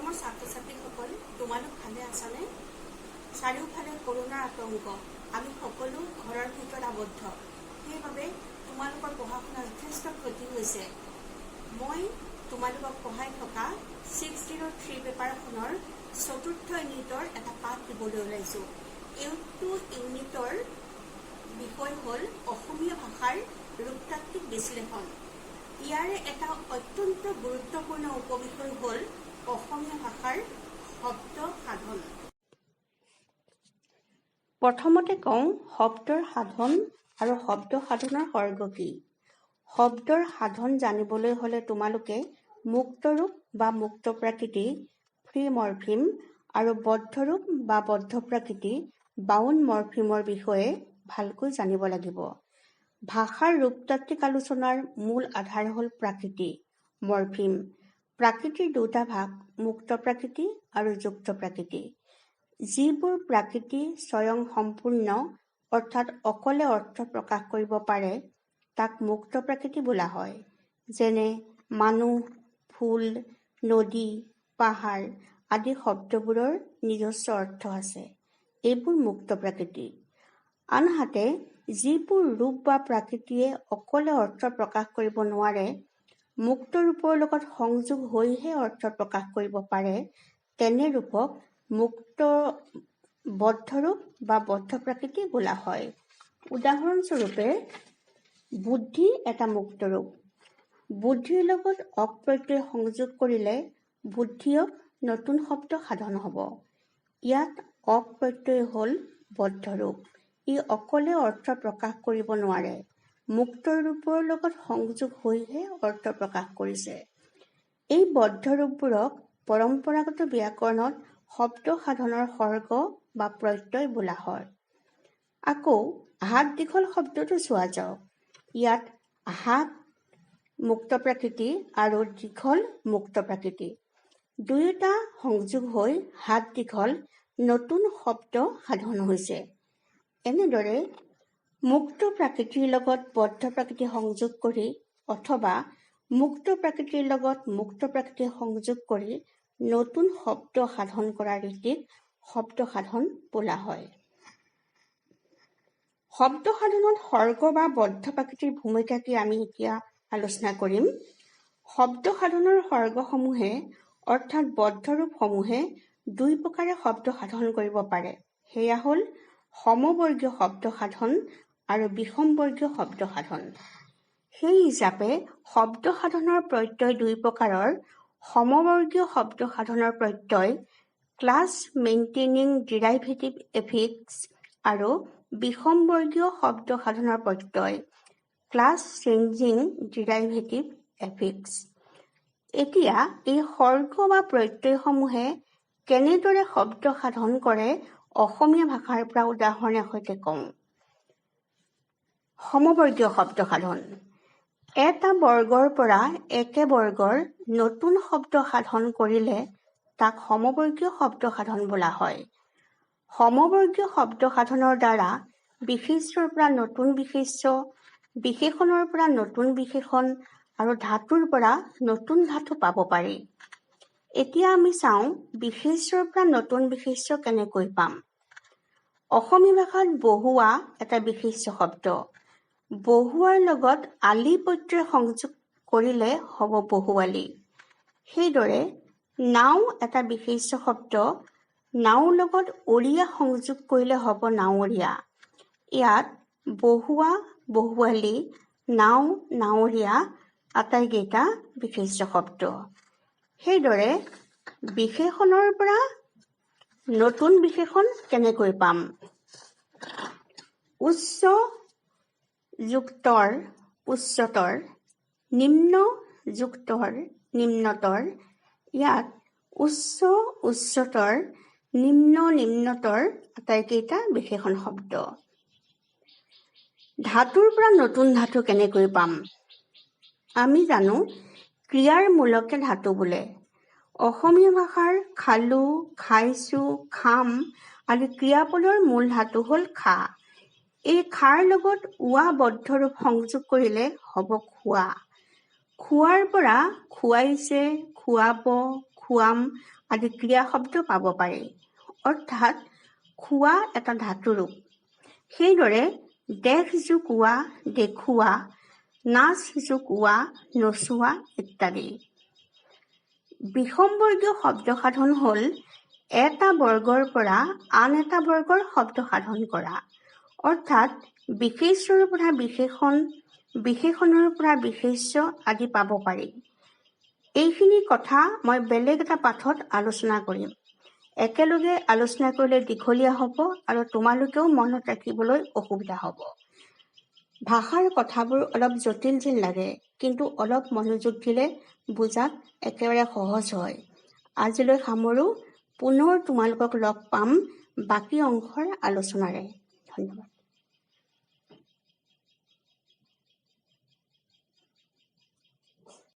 মৰমৰ ছাত্ৰ-ছাত্ৰীসকল, তোমালোক ভালে আছানে? চাৰিওফালে কৰোনাৰ আতংক। আমি সকলো ঘৰৰ ভিতৰত আবদ্ধ। সেইবাবে তোমালোকৰ পঢ়া-শুনা যথেষ্ট ক্ষতি হৈছে। মই তোমালোকক পঢ়াই থকা 603 পেপাৰখনৰ 4ৰ্থ ইউনিটৰ এটা পাঠ দিবলৈ ওলাইছোঁ। এইটো ইউনিটৰ বিষয় হ'ল অসমীয়া ভাষাৰ ৰূপতাত্ত্বিক বিশ্লেষণ। ইয়াৰে এটা অত্যন্ত গুৰুত্বপূৰ্ণ উপবিষয় হ'ল অসমীয়া ভাষাৰ শব্দ সাধন। প্ৰথমতে কওঁ শব্দৰ সাধন আৰু শব্দ সাধনৰ সৰ্গ কি। শব্দৰ সাধন জানিবলৈ হ'লে তোমালোকে মুক্ত ৰূপ বা মুক্ত প্ৰাকৃতি ফ্ৰী মৰ্ফিম আৰু বদ্ধ ৰূপ বা বদ্ধ প্ৰাকৃতি বাউণ্ড মৰ্ফিমৰ বিষয়ে ভালকৈ জানিব লাগিব। ভাষাৰ ৰূপতাত্ত্বিক আলোচনাৰ মূল আধাৰ হ'ল প্ৰাকৃতি মৰ্ফিম। প্ৰাকৃতিৰ দুটা ভাগ, মুক্ত প্ৰাকৃতি আৰু যুক্ত প্ৰাকৃতি। যিবোৰ প্ৰাকৃতি স্বয়ং সম্পূৰ্ণ অৰ্থাৎ অকলে অৰ্থ প্ৰকাশ কৰিব পাৰে তাক মুক্ত প্ৰাকৃতি বোলা হয়। যেনে মানুহ, ফুল, নদী, পাহাৰ আদি শব্দবোৰৰ নিজস্ব অৰ্থ আছে। এইবোৰ মুক্ত প্ৰাকৃতি। আনহাতে যিবোৰ ৰূপ বা প্ৰাকৃতিয়ে অকলে অৰ্থ প্ৰকাশ কৰিব নোৱাৰে, মুক্ত ৰূপৰ লগত সংযোগ হৈহে অৰ্থ প্ৰকাশ কৰিব পাৰে, তেনে ৰূপক মুক্ত বদ্ধ ৰূপ বা বদ্ধ প্ৰাকৃতি বোলা হয়। উদাহৰণস্বৰূপে বুদ্ধি এটা মুক্ত ৰূপ। বুদ্ধিৰ লগত অপ্ৰত্যয় সংযোগ কৰিলে বুদ্ধিয়ক নতুন শব্দ সাধন হ'ব। ইয়াত অপ্ৰত্যয় হ'ল বদ্ধ ৰূপ। ই অকলে অৰ্থ প্ৰকাশ কৰিব নোৱাৰে, মুক্ত ৰূপৰ লগত সংযোগ হৈহে অৰ্থ প্ৰকাশ কৰিছে। এই বদ্ধ ৰূপবোৰক পৰম্পৰাগত ব্যাকৰণত শব্দ সাধনৰ সৰ্গ বা প্ৰত্যয় বোলা হয়। আকৌ হাত দীঘল শব্দটো চোৱা যাওক। ইয়াত হাত মুক্ত প্ৰাকৃতি আৰু দীঘল মুক্ত প্ৰাকৃতি। দুয়োটা সংযোগ হৈ হাত দীঘল নতুন শব্দ সাধন হৈছে। এনেদৰে মুক্ত প্ৰাকৃতিৰ লগত বদ্ধ প্ৰাকৃতি সংযোগ কৰি অথবা মুক্ত প্ৰাকৃতিৰ লগত মুক্ত প্ৰাকৃতি সংযোগ কৰি নতুন শব্দ সাধন কৰা ৰীতিক শব্দ সাধন বোলা হয়। শব্দ সাধনত সৰ্গ বা বদ্ধ প্ৰাকৃতিৰ ভূমিকা কি আমি এতিয়া আলোচনা কৰিম। শব্দ সাধনৰ সৰ্গসমূহে অৰ্থাৎ বদ্ধ ৰূপসমূহে দুই প্ৰকাৰে শব্দ সাধন কৰিব পাৰে। সেয়া হ'ল সমবৰ্গীয় শব্দ সাধন আৰু বিষমবৰ্গীয় শব্দ সাধন। সেই হিচাপে শব্দ সাধনৰ প্ৰত্যয় দুই প্ৰকাৰৰ। সমবৰ্গীয় শব্দ সাধনৰ প্ৰত্যয় ক্লাছ মেইনটেইনিং ডিৰাইভেটিভ এফিক্স আৰু বিষমবৰ্গীয় শব্দ সাধনৰ প্ৰত্যয় ক্লাছ চেঞ্জিং ডিৰাইভেটিভ এফিক্স। এতিয়া এই সৰ্গ বা প্ৰত্যয়সমূহে কেনেদৰে শব্দ সাধন কৰে অসমীয়া ভাষাৰ পৰা উদাহৰণৰ সৈতে কওঁ। সমবৰ্গীয় শব্দ সাধন। এটা বৰ্গৰ পৰা একে বৰ্গৰ নতুন শব্দ সাধন কৰিলে তাক সমবৰ্গীয় শব্দ সাধন বোলা হয়। সমবৰ্গীয় শব্দ সাধনৰ দ্বাৰা বিশেষ্যৰ পৰা নতুন বিশেষ্য, বিশেষণৰ পৰা নতুন বিশেষণ আৰু ধাতুৰ পৰা নতুন ধাতু পাব পাৰি। এতিয়া আমি চাওঁ বিশেষ্যৰ পৰা নতুন বিশেষ্য কেনেকৈ পাম। অসমীয়া ভাষাত বহুৱা এটা বিশেষ্য শব্দ। বহুৱাৰ লগত আলি প্ৰত্যয় সংযোগ কৰিলে হ'ব বহুৱালি। সেইদৰে নাও এটা বিশেষ্য শব্দ। নাওৰ লগত অৰিয়া সংযোগ কৰিলে হ'ব নাৱৰীয়া। ইয়াত বহুৱা, বহুৱালি, নাও, নাৱৰীয়া আটাইকেইটা বিশেষ্য শব্দ। সেইদৰে বিশেষণৰ পৰা নতুন বিশেষণ কেনেকৈ পাম। উচ্চ যুক্তৰ উচ্চতৰ, নিম্ন যুক্তৰ নিম্নতৰ। ইয়াত উচ্চ উচ্চতৰ, নিম্ন নিম্নতৰ আটাইকেইটা বিশেষণ শব্দ। ধাতুৰ পৰা নতুন ধাতু কেনেকৈ পাম। আমি জানো ক্ৰিয়াৰ মূলকে ধাতু বোলে। অসমীয়া ভাষাৰ খালো, খাইছো, খাম আদি ক্ৰিয়াপদৰ মূল ধাতু হ'ল খা। এই খাৰ লগত উৱা বদ্ধ ৰূপ সংযোগ কৰিলে হ'ব খোৱা। খোৱাৰ পৰা খুৱাইছে, খুৱাব, খুৱাম আদি ক্ৰিয়া শব্দ পাব পাৰি। অৰ্থাৎ খোৱা এটা ধাতুৰূপ। সেইদৰে দেখ জোকোৱা, দেখুওৱা, নাচ জোকোৱা, নচোৱা ইত্যাদি। বিষমবৰ্গীয় শব্দ সাধন হ'ল এটা বৰ্গৰ পৰা আন এটা বৰ্গৰ শব্দ সাধন কৰা। অৰ্থাৎ বিশেষ্যৰ পৰা বিশেষণ, বিশেষণৰ পৰা বিশেষ্য আদি পাব পাৰি। এইখিনি কথা মই বেলেগ এটা পাঠত আলোচনা কৰিম। একেলগে আলোচনা কৰিলে দীঘলীয়া হ'ব আৰু তোমালোকেও মনত ৰাখিবলৈ অসুবিধা হ'ব। ভাষাৰ কথাবোৰ অলপ জটিল যেন লাগে, কিন্তু অলপ মনোযোগ দিলে বুজাত একেবাৰে সহজ হয়। আজিলৈ সামৰো। পুনৰ তোমালোকক লগ পাম বাকী অংশৰ আলোচনাৰে। ধন্যবাদ।